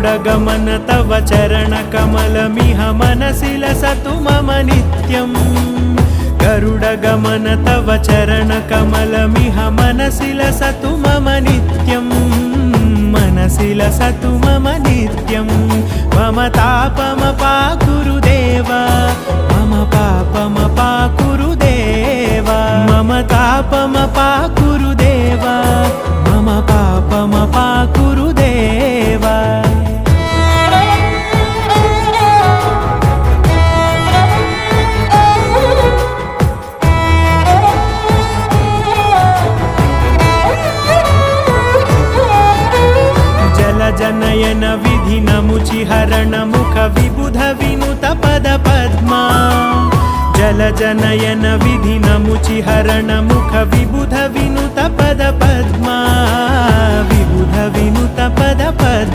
गरुडगमन तव चरणकमलमिह मनसि लसतु मम नित्यम् गरुडगमन तव चरणकमलमिह मनसि लसतु मम नित्यम् मनसि लसतु मम नित्यम् मम तापमपाकुरु देव मम पापमपाकुरु देव मम तापमपाकुरु देव मम पापमपाकुरु देव जनयन विधि नमुचिहरण मुख विबुध विनुत पद पद्मा जल जनयन विधि नमुचिहरण मुख विबुध विनुत पद पद्मा विबुध विनुत पद पद्मा।